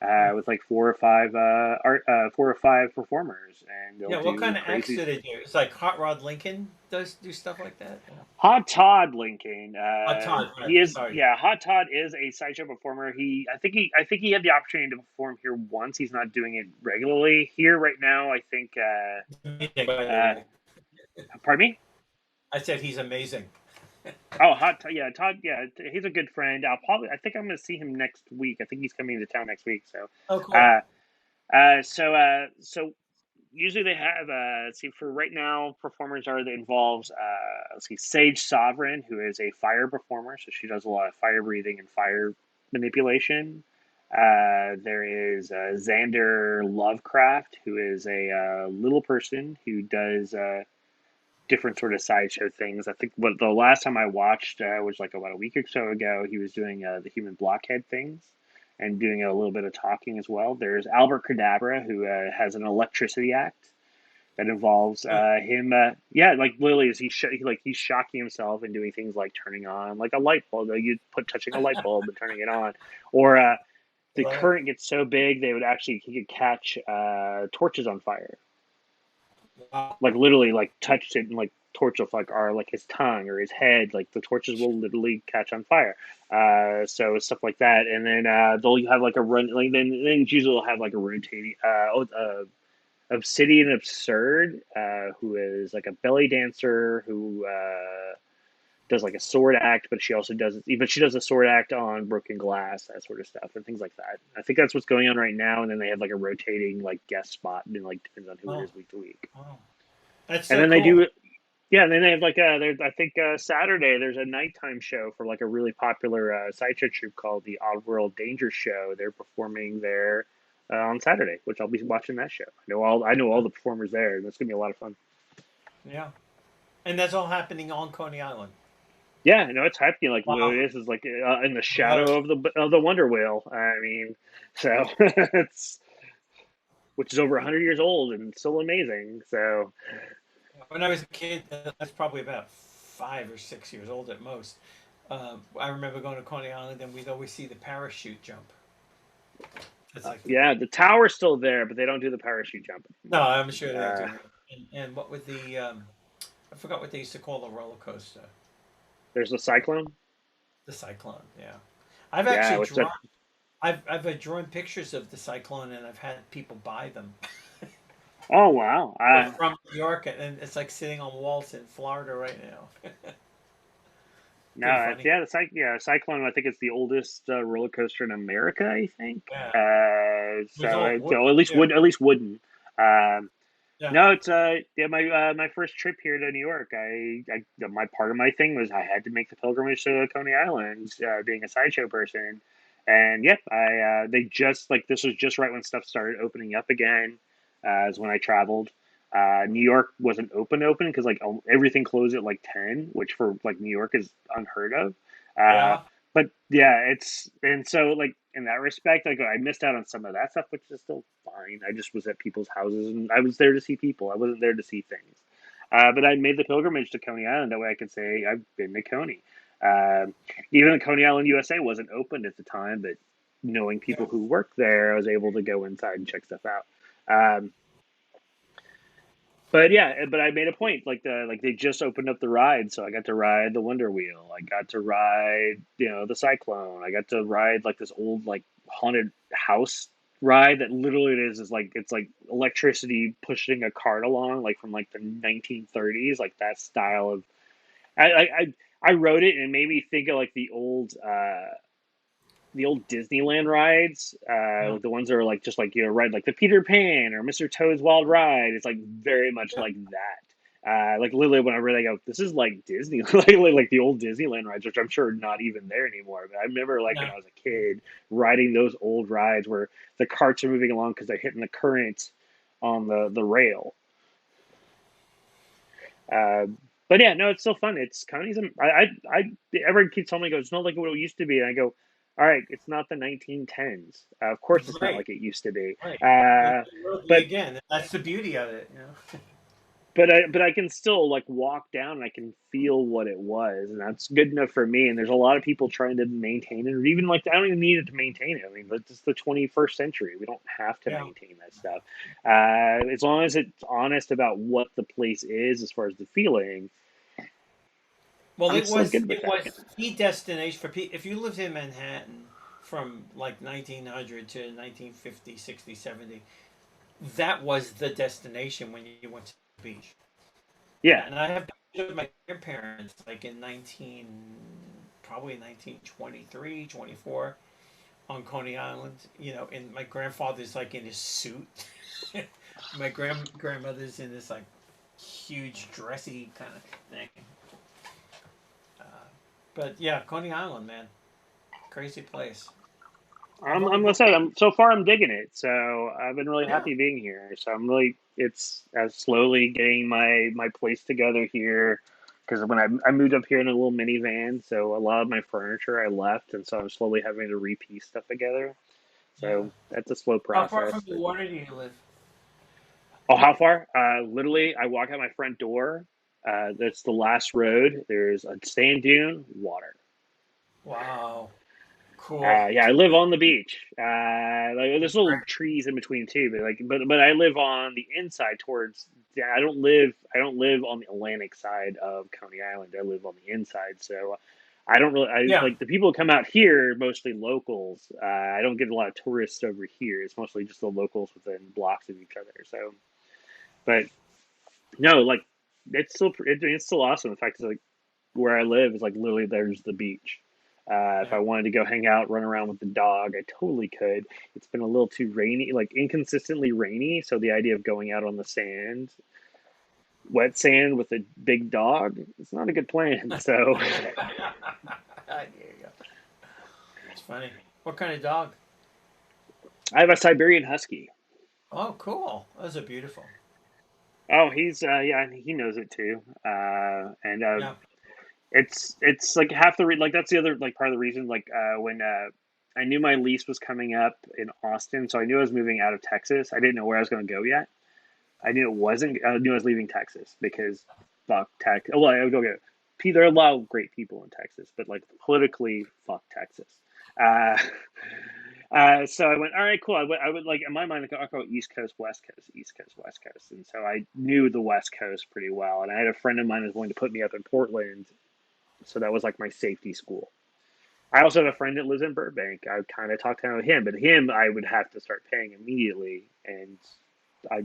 Oh. with like 4 or 5 4 or 5 performers, and they'll Yeah, what do kind of acts crazy. do they do? It's like Hot Rod Lincoln does do stuff like that. Yeah. Hot Todd Lincoln. Todd, right? He is Sorry. yeah. Hot Todd is a sideshow performer. I think he had the opportunity to perform here once. He's not doing it regularly here right now. I think. By the Uh, way, pardon me. I said he's amazing. Oh, yeah, Todd. Yeah, he's a good friend. I think I'm going to see him next week. I think he's coming to town next week. So, Oh, cool. uh, so usually they have let's see, for right now performers are that involves let's see, Sage Sovereign, who is a fire performer, so she does a lot of fire breathing and fire manipulation. There is Xander Lovecraft, who is a little person who does different sort of sideshow things. I think what the last time I watched was like about a week or so ago. He was doing the human blockhead things and doing a little bit of talking as well. There's Albert Cadabra, who has an electricity act that involves Huh. him. Yeah, like literally, is he's shocking himself and doing things like turning on like a light bulb. You put touching a light bulb and turning it on, or I the love it. current gets so big he could catch torches on fire, Wow. like literally like touched it and like torch of like his tongue or his head, like the torches will literally catch on fire. So stuff like that, and then they'll have like a run. Like then usually they'll have like a rotating. Obsidian Absurd, who is like a belly dancer who does like a sword act, but she does a sword act on broken glass, that sort of stuff, and things like that. I think that's what's going on right now. And then they have like a rotating like guest spot, and like depends on who it Oh, is week to week. oh, that's And so then they cool. do, yeah. And then they have like there's I think Saturday there's a nighttime show for like a really popular sideshow troupe called the Oddworld Danger Show. They're performing there on Saturday, which I'll be watching that show. I know all the performers there, and it's gonna be a lot of fun. Yeah, and that's all happening on Coney Island. Yeah, no, it's happening. Like Wow. literally, this is like in the I love shadow of the Wonder Wheel. I mean, so it's which is over 100 years old and still amazing. So When I was a kid, I was probably about 5 or 6 years old at most. I remember going to Coney Island, and we'd always see the parachute jump. It's like, yeah, the tower's still there, but they don't do the parachute jump no, anymore. I'm sure they Uh, do. And what with the I forgot what they used to call the roller coaster. There's the Cyclone. The Cyclone. Yeah, I've Yeah, actually what's that? drawn. I've drawn pictures of the Cyclone, and I've had people buy them. Oh wow. We're from New York, and it's like sitting on walls in Florida right now. Pretty No, it's, funny. yeah, Cyclone. I think it's the oldest roller coaster in America. I think. Yeah, it was So all wood so at least too. wood, at least wooden. Um, Yeah, no, it's yeah, my first trip here to New York. My part of my thing was I had to make the pilgrimage to Coney Island, being a sideshow person, and yep, I they just like this was just right when stuff started opening up again, is when I traveled. New York wasn't open because like everything closed at like 10, which for like New York is unheard of. Uh, yeah, but yeah, it's and so like in that respect, like I missed out on some of that stuff, which is still fine. I just was at people's houses and I was there to see people. I wasn't there to see things. But I made the pilgrimage to Coney Island. That way I could say I've been to Coney. Um, Even though Coney Island, USA wasn't opened at the time, but knowing people yeah. who worked there, I was able to go inside and check stuff out. Um, but yeah, but I made a point. Like they just opened up the ride, so I got to ride the Wonder Wheel. I got to ride, the Cyclone. I got to ride like this old like haunted house ride that literally is like it's like electricity pushing a cart along, like from like the 1930s, like that style of. I rode it and it made me think of like the old Disneyland rides, Yeah. like the ones that are like just like ride like the Peter Pan or Mr. Toad's Wild Ride. It's like very much like that. Like literally, whenever they go, this is like Disney, like the old Disneyland rides, which I'm sure are not even there anymore. But I remember like when No. I was a kid riding those old rides where the carts are moving along because they're hitting the current on the rail. Uh, but yeah, no, it's still fun. It's communism. Everyone keeps telling me, goes, it's not like what it used to be. And I go, all right, it's not the 1910s. Of course, it's not Right, like it used to be. right. It Uh, will be but again. That's the beauty of it. but I can still like walk down and I can feel what it was, and that's good enough for me. And there's a lot of people trying to maintain it, or even like I don't even need it to maintain it. I mean, it's the 21st century. We don't have to Yeah. maintain that stuff. As long as it's honest about what the place is as far as the feeling, Well, I'm it still was good with it that. was the destination for people. If you lived in Manhattan from like 1900 to 1950, 60, 70, that was the destination when you went to the beach. Yeah. And I have pictures of my grandparents like in 19 probably 1923, 24 on Coney Island. And my grandfather's like in his suit. My grandmother's in this like huge dressy kind of thing. Uh, but yeah, Coney Island, man, crazy place. I've only I'm been. said I'm so far I'm digging it. So I've been really Yeah, happy being here. So I'm really it's slowly getting my place together here because when I moved up here in a little minivan, so a lot of my furniture I left, and so I'm slowly having to repiece stuff together. yeah. So that's a slow How far from process. the water do you live? Oh, how far? Literally, I walk out my front door. That's the last road. There's a sand dune, water. Wow, cool. Yeah, I live on the beach. Like, there's little trees in between too, but I live on the inside towards. Yeah, I don't live on the Atlantic side of Coney Island. I live on the inside, so I don't really. I Yeah. like the people who come out here are mostly locals. I don't get a lot of tourists over here. It's mostly just the locals within blocks of each other. So, but no, like it's still awesome. The fact is like where I live is like literally there's the beach. If Yeah. I wanted to go hang out, run around with the dog, I totally could. It's been a little too rainy, like inconsistently rainy. So the idea of going out on the sand, wet sand with a big dog, it's not a good plan. So There you go. It's funny. What kind of dog? I have a Siberian Husky. Oh, cool. Those are beautiful. Oh, he's yeah, he knows it too. And Yeah. it's like half the like that's the other like part of the reason like when I knew my lease was coming up in Austin, so I knew I was moving out of Texas. I didn't know where I was going to go yet. I knew it wasn't. I knew I was leaving Texas because fuck Texas. Well, I would go get. There are a lot of great people in Texas, but like politically, fuck Texas. Uh, So I went, all right, cool. I would like in my mind, I'll go East Coast, West Coast, East Coast, West Coast, and so I knew the West Coast pretty well. And I had a friend of mine who was going to put me up in Portland, so that was like my safety school. I also have a friend that lives in Burbank. I kind of talked to him, but him I would have to start paying immediately, and I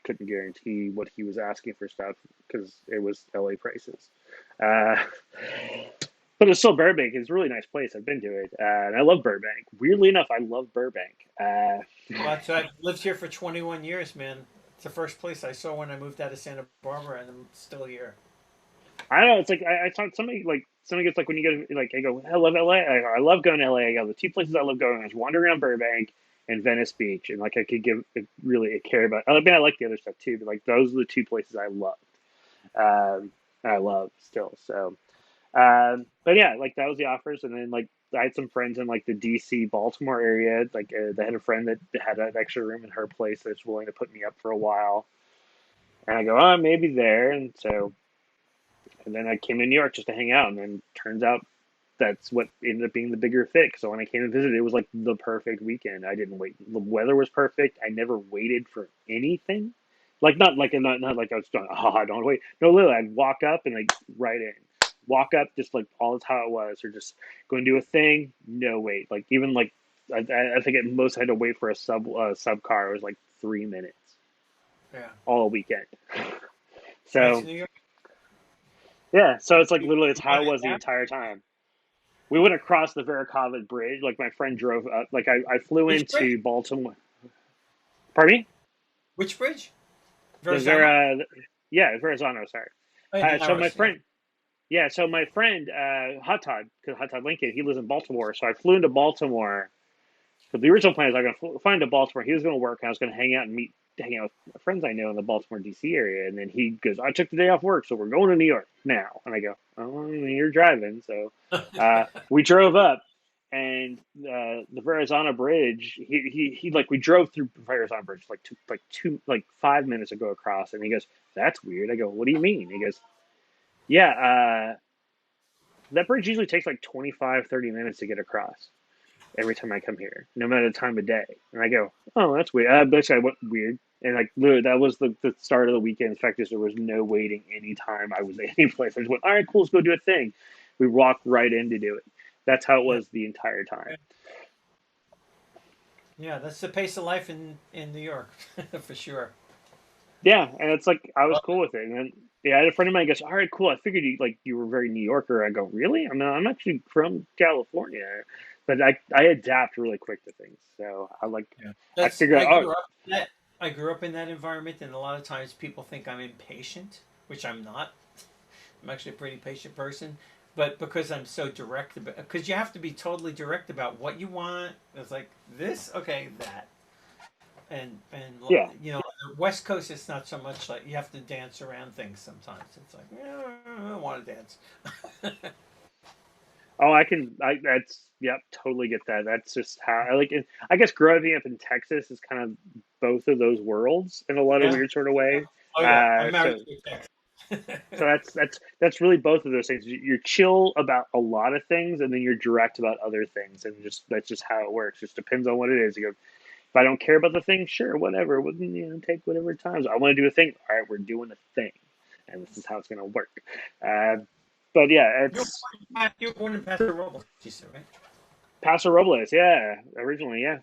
couldn't guarantee what he was asking for stuff because it was LA prices. Uh, but it's still Burbank. It's a really nice place. I've been to it, and I love Burbank. Weirdly enough, I love Burbank. Well, so I've lived here for 21 years, man. It's the first place I saw when I moved out of Santa Barbara, and I'm still here. I don't know. It's like I talk somebody like somebody gets like when you go to like I go I love LA. I love going to LA. I go the two places I love going is wandering around Burbank and Venice Beach, and like I could give really a care about. I mean, I like the other stuff too, but like those are the two places I love. I love still. So, but yeah, like that was the offers, and then like I had some friends in like the DC Baltimore area. Like they had a friend that had an extra room in her place that's willing to put me up for a while, and I go, oh, maybe there, and so and then I came to New York just to hang out, and then turns out that's what ended up being the bigger fit. So when I came to visit, it was like the perfect weekend. I didn't wait. The weather was perfect. I never waited for anything. Like not like I was going, oh, I don't wait. No, literally, I'd walk up and like right in, walk up, just like all the how it was, or just go and do a thing. No wait. Like even like I think at most I had to wait for a sub car. It was like 3 minutes Yeah. all weekend. Nice So New York. yeah, so it's like literally it's You how want it it was the now? entire time. We went across the Veracruz Bridge. Like my friend drove up. Like I flew Which bridge? into Baltimore. Pardon me? Which bridge? The Verrazano? Vera, yeah, Verrazano. Sorry. Oh, the So my Narrows, yeah. friend, yeah, so my friend Hot Todd, because Hot Todd Lincoln, he lives in Baltimore. So I flew into Baltimore. But the original plan is I was going to fly into Baltimore. He was going to work, and I was going to hang out with friends I know in the Baltimore D.C. area. And then he goes, I took the day off work, so we're going to New York now. And I go, oh, I mean, you're driving, so we drove up. And the Verrazano Bridge, he like we drove through Verrazano Bridge like two like 5 minutes to go across, and he goes, "That's weird." I go, "What do you mean?" He goes, "Yeah, that bridge usually takes like 25-30 minutes to get across every time I come here, no matter the time of day." And I go, "Oh, that's weird." Basically, I went weird, and like literally, that was the start of the weekend. In fact, there was no waiting anytime I was any place. I just went, "All right, cool, let's go do a thing." We walked right in to do it. That's how it Yeah. was the entire time. Yeah, that's the pace of life in New York, for sure. Yeah, and it's like I was Well, cool with it. And then yeah, I had a friend of mine goes, "All right, cool. I figured you were very New Yorker." I go, "Really? I'm actually from California." But I adapt really quick to things. So yeah. I That's figure out, oh, I grew up in that environment, and a lot of times people think I'm impatient, which I'm not. I'm actually a pretty patient person, but because I'm so direct about, because you have to be totally direct about what you want. It's like this, okay, that, and yeah. you know, the West Coast, it's not so much like you have to dance around things. Sometimes it's like, yeah, I don't want to dance. Oh, that's, yep, totally get that. That's just how I like it. I guess growing up in Texas is kind of both of those worlds in a lot of Yeah. weird sort of way. Oh yeah, I'm married So to a Texan. So that's really both of those things. You're chill about a lot of things, and then you're direct about other things, and just that's just how it works. Just depends on what it is. You go, if I don't care about the thing, sure, whatever. Take whatever time. I want to do a thing. All right, we're doing a thing, and this is how it's going to work. Uh, but yeah, you were it's you were born in Paso Robles, you said, right? Paso Robles. Yeah, originally, yeah.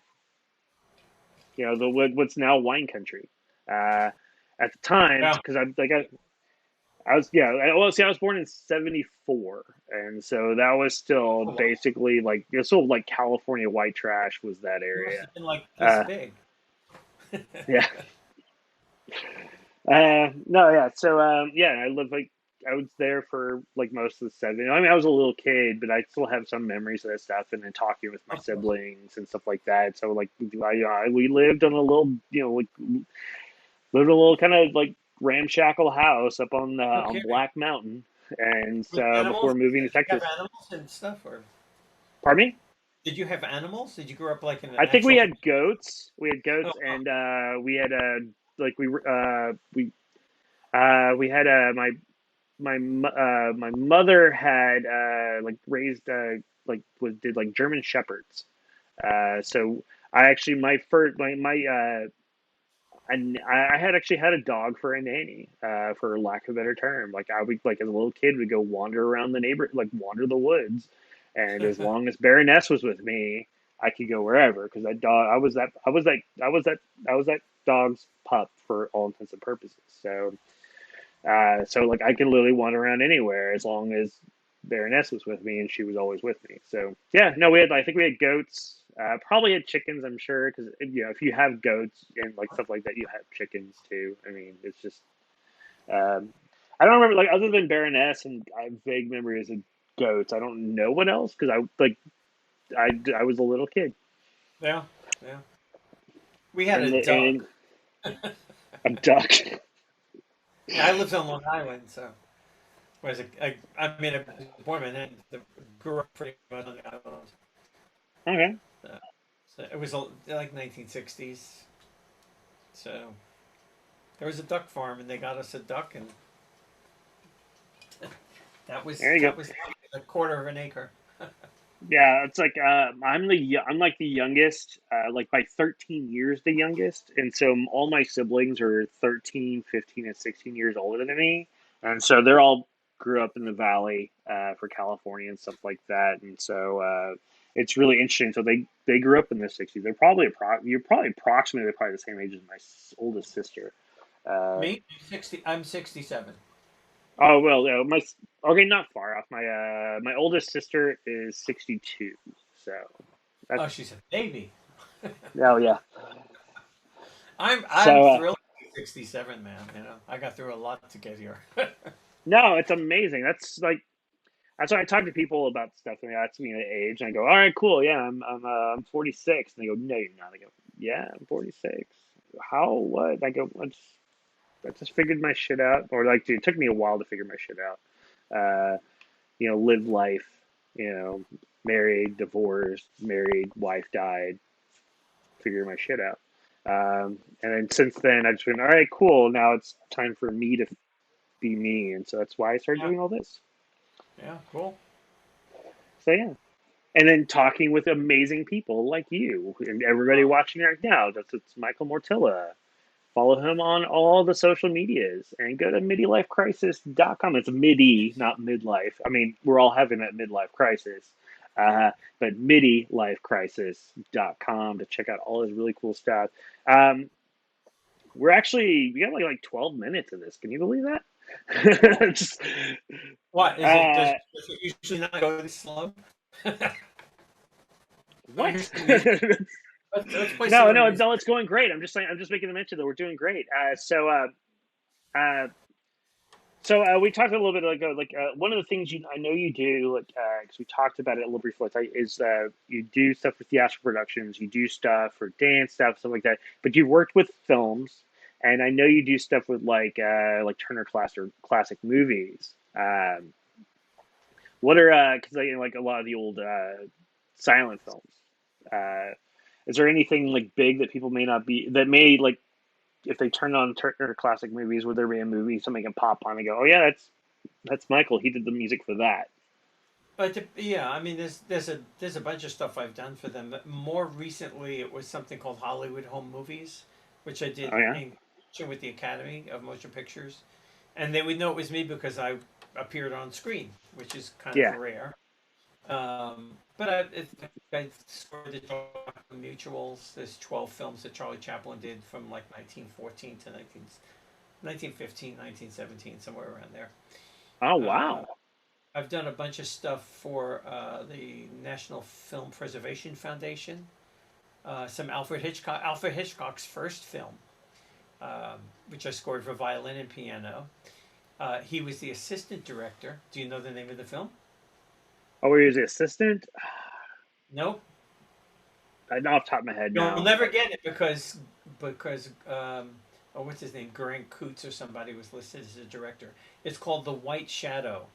What's now wine country. Uh, at the time, Yeah. because I was yeah. Well, see, I was born in '74, and so that was still Oh, wow. basically like it was sort of like California white trash was that You must area. have been like this Uh, big. yeah. No, yeah. So yeah, I lived like I was there for like most of the seven. I mean, I was a little kid, but I still have some memories of that stuff, and then talking with my Of course. siblings and stuff like that. So like, we lived on a little, like lived in a little kind of like ramshackle house up No on kidding. Black Mountain, and With so before animals? moving to Did you have Texas. animals and stuff, or Pardon me? did you have animals? Did you grow up like in an I think we actual? had goats. We had Oh, goats, wow. and we had like we had my mother had like raised like was did like German shepherds, So I actually my first I had actually had a dog for a nanny, for lack of a better term. Like I would, like as a little kid, would go wander around the like wander the woods, and as long as Baroness was with me, I could go wherever because that dog, I was that dog's pup for all intents and purposes. So like I could literally wander around anywhere as long as Baroness was with me, and she was always with me. So yeah, no, I think we had goats. Probably had chickens, I'm sure, because if you have goats and like stuff like that, you have chickens too. I mean, it's just um, I don't remember like other than Baroness, and I have vague memories of goats. I don't know what else because I was a little kid, Yeah, yeah. We had a and duck. a duck. Yeah, I lived on Long Island, so was I mean, I was born in Manhattan, grew up pretty much on the island. Okay, Uh, so it was like 1960s. So there was a duck farm, and they got us a duck, and that was there you go. that was a quarter of an acre. Yeah, it's like I'm like the youngest, like by 13 years the youngest, and so all my siblings are 13, 15, and 16 years older than me, and so they're all grew up in the valley for California and stuff like that, and so it's really interesting. So they grew up in the 60s. They're probably you're probably approximately probably the same age as my oldest sister. Uh, Me, 60. I'm 67. oh well, my okay, not far off. My oldest sister is 62, so. Oh, That's she's a baby. oh yeah. I'm So thrilled. 67, man. You know, I got through a lot to get here. no, it's amazing. That's why I talk to people about stuff and they ask me the age and I go, all right, cool, yeah, I'm 46, and they go, no, you're not. I go, yeah, I'm 46. How? What? I go, I just figured my shit out, or like, dude, it took me a while to figure my shit out. Live life, married, divorced, married, wife died, figure my shit out. And then since then, I just been all right, cool. Now it's time for me to be me, and so that's why I started Yeah, doing all this. yeah, cool. So yeah, and then talking with amazing people like you and everybody Uh, watching right now. It's Michael Mortilla. Follow him on all the social medias and go to midlifecrisis.com. It's midi, not midlife. I mean, we're all having that midlife crisis. But midlifecrisis.com to check out all his really cool stuff. Um, we got like 12 minutes of this. Can you believe that? Just, what is it? uh, Does it usually not go this slow? Oh, what? here's some music. Let's play some No, more no, music. no. It's going great. I'm just saying. I'm just making the mention that we're doing great. Uh, we talked a little bit one of the things I know you do because we talked about it a little briefly is you do stuff for theatrical productions, you do stuff for dance stuff like that. But you've worked with films, and I know you do stuff with like Turner classic movies. What are because like a lot of the old silent films. Uh, is there anything like big that people may not be that may like if they turn on Turner classic movies, would there be a movie something can pop on and go, oh yeah, that's Michael. He did the music for that. But yeah, I mean, there's a bunch of stuff I've done for them. But more recently, it was something called Hollywood Home Movies, which I did Oh yeah. in conjunction with the Academy of Motion Pictures, and they would know it was me because I appeared on screen, which is kind of Yeah. rare. But I scored the Mutuals. There's 12 films that Charlie Chaplin did from like 1914 to 1915, 1917, somewhere around there. Oh Uh, wow. I've done a bunch of stuff for the National Film Preservation Foundation. Some Alfred Hitchcock's first film, which I scored for violin and piano. He was the assistant director. Do you know the name of the film? Oh, were you the assistant? Nope. Not off the top of my head You'll now. never get it because oh, what's his name? Grant Coots or somebody was listed as a director. It's called The White Shadow,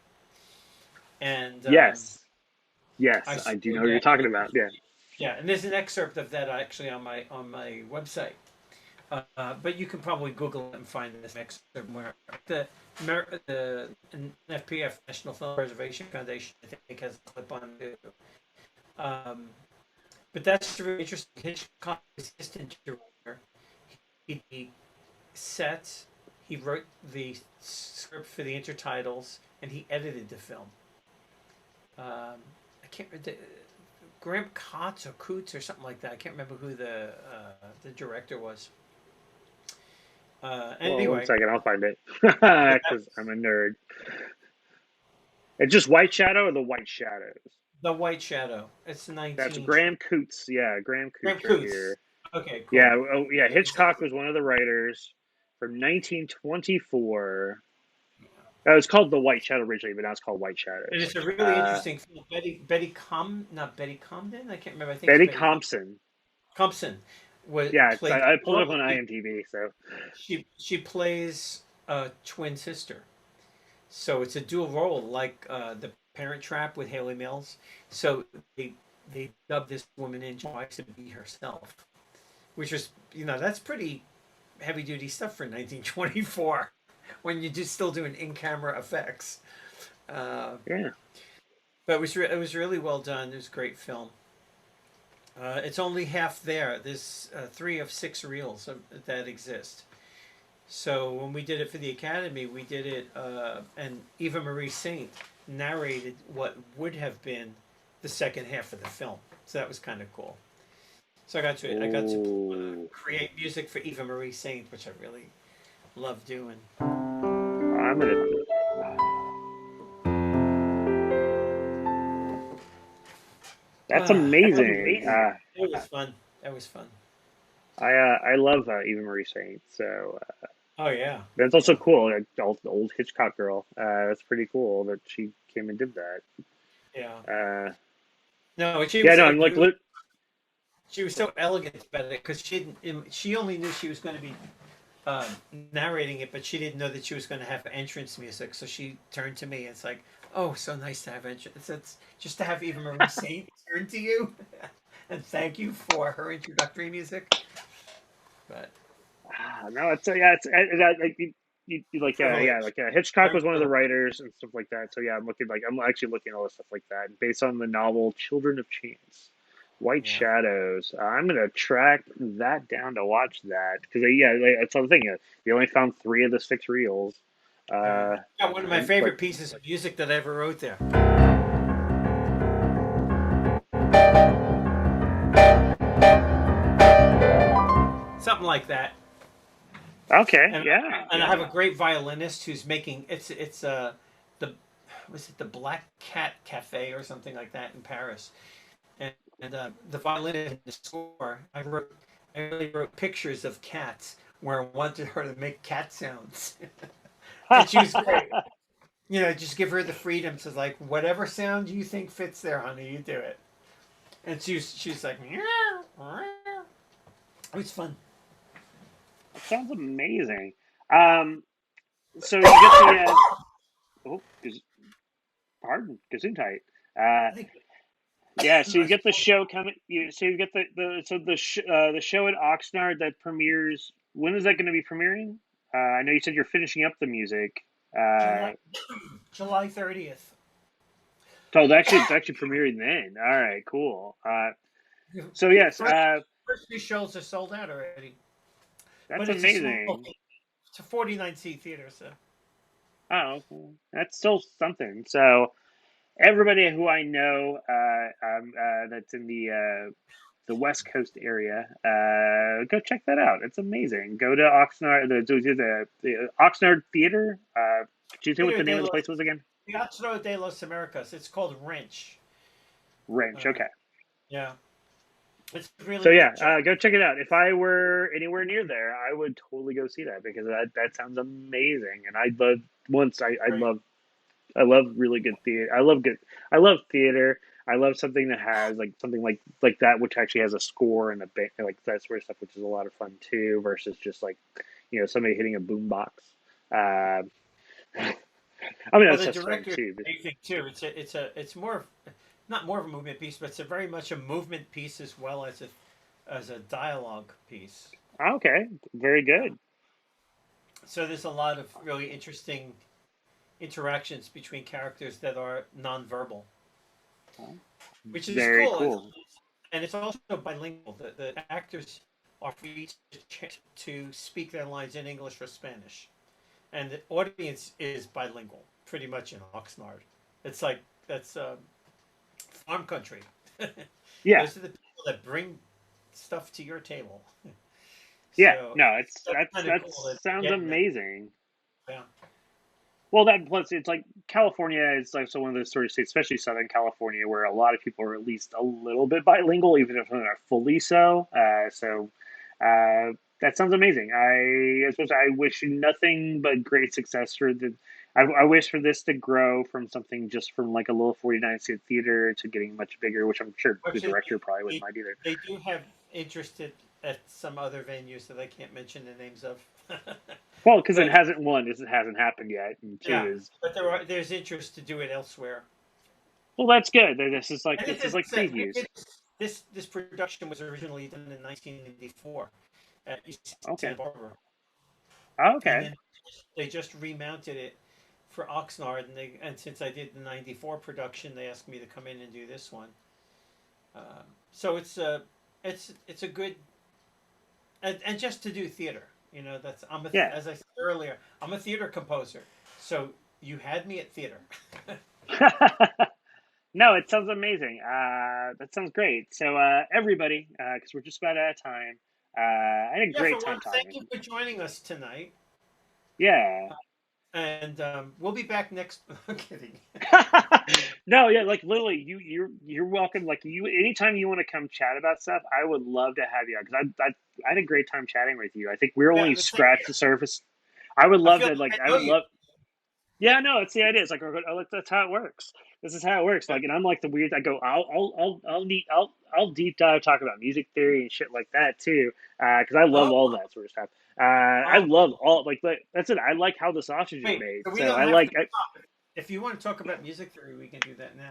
and Yes. I Yes, I do know scored what you're that for talking the about. Yeah. yeah, and there's an excerpt of that actually on my website. But you can probably Google it and find this excerpt where the NFPF National Film Preservation Foundation I think has a clip on it. Um, But that's really interesting. Hitchcock is assistant director. He set, he wrote the script for the intertitles, and he edited the film. I can't remember. Graham Kotz or Coots or something like that. I can't remember who the director was. Well, one Anyway, second, I'll find it but that because I'm was a nerd. It's just White Shadow or the White Shadows. The White Shadow. It's That's 1920. Graham Coots. Yeah, Graham Graham Coots right Coots. here. Okay, Yeah. cool. Oh, yeah. It's a, Hitchcock was one of the writers from 1924. It was called The White Shadow originally, but now it's called White and Shadows. it's a really Uh, interesting film. Betty not Betty Comden. I can't remember. I think it's Betty Betty Compson. Compson. Was Yeah, played I pulled it up role. on IMDb. So, She plays a twin sister. So it's a dual role, like the Parent Trap with Haley Mills. So they dubbed this woman in twice to be herself, which was that's pretty heavy duty stuff for 1924 when you're just still doing in camera effects. Uh, yeah. but it was really well done. It was a great film. It's only half there. There's 3 of 6 reels that exist. So when we did it for the Academy, we did it, and Eva Marie Saint narrated what would have been the second half of the film. So that was kind of cool. So I got to Oh, create music for Eva Marie Saint, which I really love doing. I'm gonna. That's That was amazing. amazing. It was fun. That was fun. I love Eva Marie Saint. So Oh yeah, that's also yeah, cool. Like, the old Hitchcock girl. That's pretty cool that she came and did that. yeah. Uh, No, she yeah, was no, so I'm like, she was so elegant about it because she only knew she was going to be um, narrating it, but she didn't know that she was going to have entrance music. So she turned to me. And it's like, oh, so nice to have entrance. It's just to have Eva Marie Saint turn to you and thank you for her introductory music. But no, it's yeah, like like yeah, privilege, like Hitchcock very was one of the privileged. writers and stuff like that. So yeah, I'm actually looking at all this stuff like that based on the novel Children of Chance, White Yeah. Shadows. I'm gonna track that down to watch that because yeah, that's the thing. They only found 3 of the 6 reels. Yeah. Uh, Yeah, one of my I'm like, favorite pieces of music that I ever wrote there. Something like that. okay, And yeah, and I have a great violinist who's making the was it the Black Cat Cafe or something like that in Paris. And the violinist in the score, I really wrote pictures of cats where I wanted her to make cat sounds. And she was great. Just give her the freedom to like whatever sound you think fits there, honey, you do it. And she's like, meow, meow. It was fun. that sounds amazing. Um, so you get the oh, pardon, Gesundheit. Uh, I think Yeah, so you nice. get the show coming. So you get the show at Oxnard that premieres. When is that going to be premiering? I know you said you're finishing up the music. July Uh, July 30th. so it's actually premiering then. All right, cool. So The yes, first 2 shows are sold out already, that's but it's a small, amazing. it's a 49-seat theater, so Oh, okay. That's still something. So everybody who I know that's in the West Coast area, go check that out. It's amazing. Go to Oxnard, the Oxnard Theater. Could you say what Theater the name de of the los place was again? Teatro de los Americas. It's called Wrench. Wrench. Uh, Okay. yeah, it's a So really yeah, good show. go check it out. If I were anywhere near there, I would totally go see that because that sounds amazing. And I love once Great. I love really good theater. I love theater. I love something that has like something like that, which actually has a score and a bit like that sort of stuff, which is a lot of fun too. Versus just like somebody hitting a boombox. Uh, I mean Well, that the stuff's fun director is too. But, amazing too. It's more not more of a movement piece, but it's a very much a movement piece as well as a dialogue piece. okay, very Yeah. good. So there's a lot of really interesting interactions between characters that are nonverbal, which is Very cool. cool. and it's also bilingual. The actors are free to speak their lines in English or Spanish, and the audience is bilingual, pretty much in Oxnard. It's like that's farm country. Yeah, Those are the people that bring stuff to your table. yeah. So No, it's that's kind of that cool that they're sounds getting that. amazing. Yeah. Well, that plus it's like California is like so one of those sort of states, especially Southern California, where a lot of people are at least a little bit bilingual, even if they're not fully so. That sounds amazing. I suppose I wish you nothing but great success for the. I wish for this to grow from something just from like a little 49 seat theater to getting much bigger, which I'm sure the Fortunately, director probably wouldn't they, mind either. they do have interest at some other venues that I can't mention the names of. Well, because it But hasn't one is it hasn't happened yet, and yeah, two is but there's interest to do it elsewhere. well, that's good. And This is like we previews. did this production was originally done in 1994 at UC Okay. Santa Barbara, Oh, and okay. then they just remounted it for Oxnard, and since I did the '94 production, they asked me to come in and do this one. So it's a good and just to do theater. That's Yeah. as I said earlier, I'm a theater composer. So you had me at theater. No, it sounds amazing. That sounds great. So, everybody, because we're just about out of time, I had a Yeah, for great one, time talking thank with you you. for joining us tonight. Yeah. And we'll be back next. I'm kidding. No, yeah, like literally, you're welcome. Like you, anytime you want to come chat about stuff, I would love to have you because I had a great time chatting with you. I think we're Yeah, only the same scratched here. the surface. I would I love feel to like like I I know would you. love. Yeah, no, it's the idea. It's like, oh, look, that's how it works. This is how it works. Yeah. Like, and I'm like the weird. I go, I'll deep dive talk about music theory and shit like that too, because I love Oh, all that sort of stuff. I oh, love all like that's it. I like how the sausage is wait. made. So we So don't I have like. to stop. If you want to talk about music theory, we can do that now.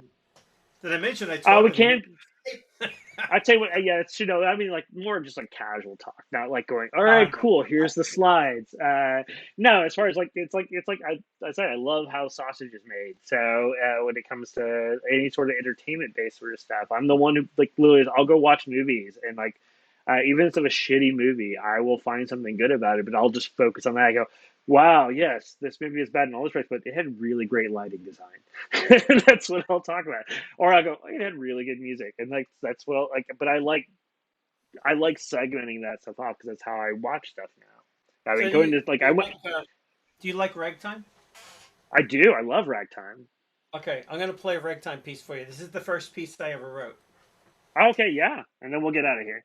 Did I mention I We taught in the can. music? I tell you what, yeah, it's I mean, like more of just like casual talk, not like going, all I right, know. cool, here's the slides. No, as far as like it's like I said, I love how sausage is made. So when it comes to any sort of entertainment based sort of stuff, I'm the one who like literally I'll go watch movies and like even if it's a shitty movie, I will find something good about it, but I'll just focus on that. I go, wow, yes, this movie is bad in all respects, but it had really great lighting design. That's what I'll talk about. Or I go, oh, it had really good music, and like that's what like. But I like segmenting that stuff off because that's how I watch stuff now. I So mean, going to like I went, do you like ragtime? I do. I love ragtime. Okay, I'm gonna play a ragtime piece for you. This is the first piece I ever wrote. Okay, yeah, and then we'll get out of here.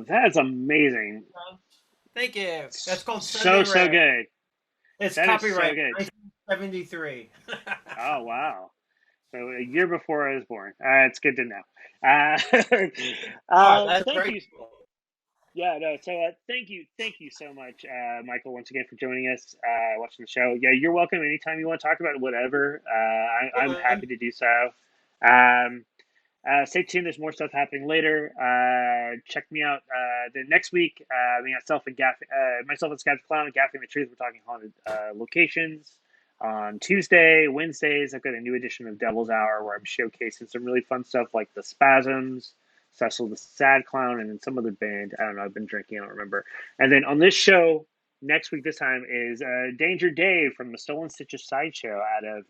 That's amazing. Thank you. That's called So Sunday so Rag. good. It's That is so copyright good. 1973. Oh wow. So a year before I was born. It's good to know. Oh, that's Thank very you. cool. Yeah, no. So thank you so much, Michael, once again for joining us, watching the show. Yeah, you're welcome anytime you want to talk about whatever. I'm Well, happy to do so. Um, Stay tuned. There's more stuff happening later. Check me out the next week. Myself and Scout the Clown, Gaffing the Truth. We're talking haunted locations on Tuesday, Wednesdays. I've got a new edition of Devil's Hour where I'm showcasing some really fun stuff like the Spasms, Cecil the Sad Clown, and then some other band. I don't know. I've been drinking. I don't remember. And then on this show next week, this time is Danger Dave from the Stolen Stitches Sideshow out of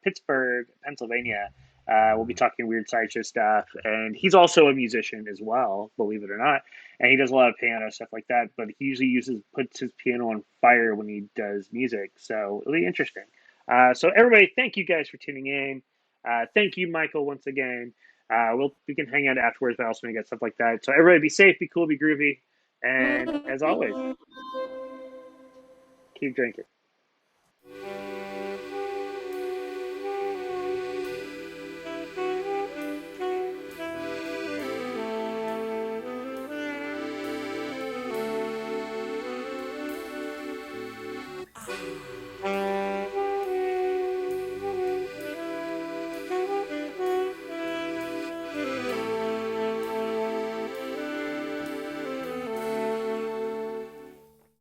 Pittsburgh, Pennsylvania. We'll be talking weird sideshow stuff, and he's also a musician as well, believe it or not. And he does a lot of piano stuff like that. But he usually puts his piano on fire when he does music, so it'll be interesting. So everybody, thank you guys for tuning in. Thank you, Michael, once again. We can hang out afterwards, but also we got stuff like that. So everybody, be safe, be cool, be groovy, and as always, keep drinking.